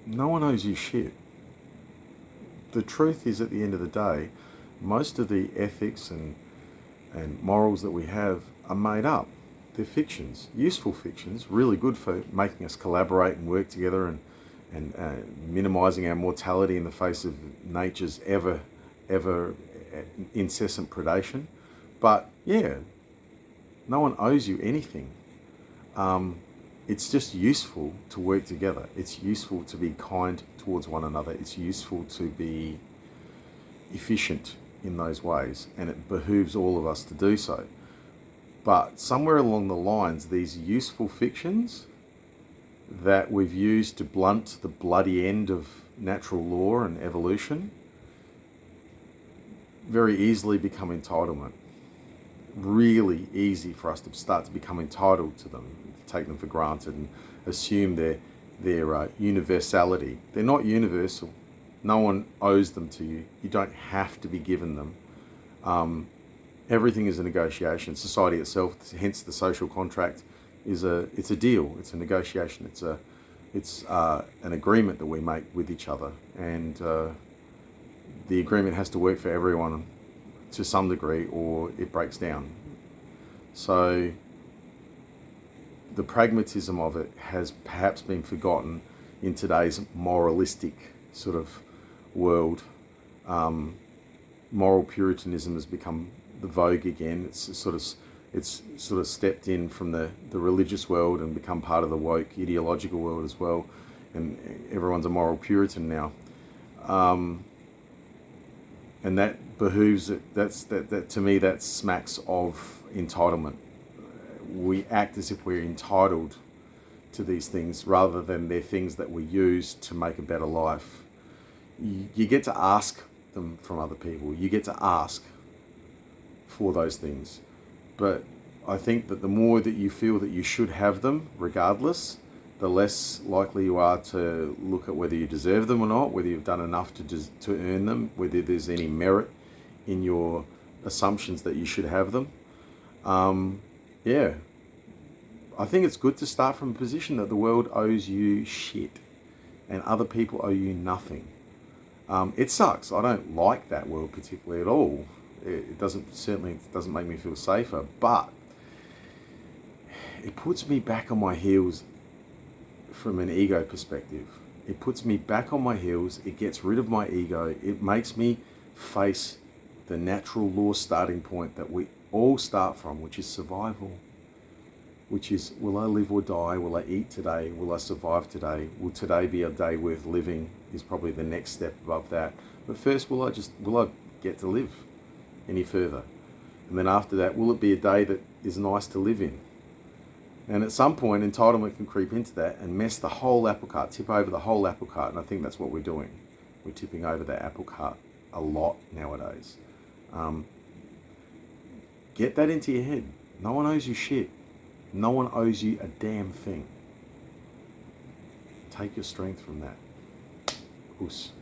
no one owes you shit. The truth is, at the end of the day, most of the ethics and morals that we have are made up. They're fictions, useful fictions, really good for making us collaborate and work together and minimizing our mortality in the face of nature's ever incessant predation. But yeah, no one owes you anything. It's just useful to work together. It's useful to be kind towards one another. It's useful to be efficient in those ways, and it behooves all of us to do so. But somewhere along the lines, these useful fictions that we've used to blunt the bloody end of natural law and evolution very easily become entitlement. Really easy for us to start to become entitled to them, take them for granted, and assume their universality. They're not universal. No one owes them to you. You don't have to be given them. Everything is a negotiation. Society itself, hence the social contract, it's a deal. It's a negotiation. It's an agreement that we make with each other, and the agreement has to work for everyone to some degree, or it breaks down. So the pragmatism of it has perhaps been forgotten in today's moralistic sort of world. Moral puritanism has become the vogue again. It's sort of stepped in from the religious world and become part of the woke ideological world as well, and everyone's a moral puritan now. And that behooves it. That to me, that smacks of entitlement. We act as if we're entitled to these things rather than they're things that we use to make a better life. You get to ask them from other people. You get to ask for those things. But I think that the more that you feel that you should have them, regardless, the less likely you are to look at whether you deserve them or not, whether you've done enough to earn them, whether there's any merit in your assumptions that you should have them. Yeah, I think it's good to start from a position that the world owes you shit and other people owe you nothing. It sucks. I don't like that world particularly at all. It certainly doesn't make me feel safer, but it puts me back on my heels from an ego perspective. It puts me back on my heels. It gets rid of my ego. It makes me face the natural law starting point that we all start from, which is survival. Which is, will I live or die? Will I eat today? Will I survive today? Will today be a day worth living? Is probably the next step above that. But first, will I get to live any further? And then after that, will it be a day that is nice to live in? And at some point, entitlement can creep into that and mess the whole apple cart, tip over the whole apple cart. And I think that's what we're doing. We're tipping over that apple cart a lot nowadays. Get that into your head. No one owes you shit. No one owes you a damn thing. Take your strength from that. Oos.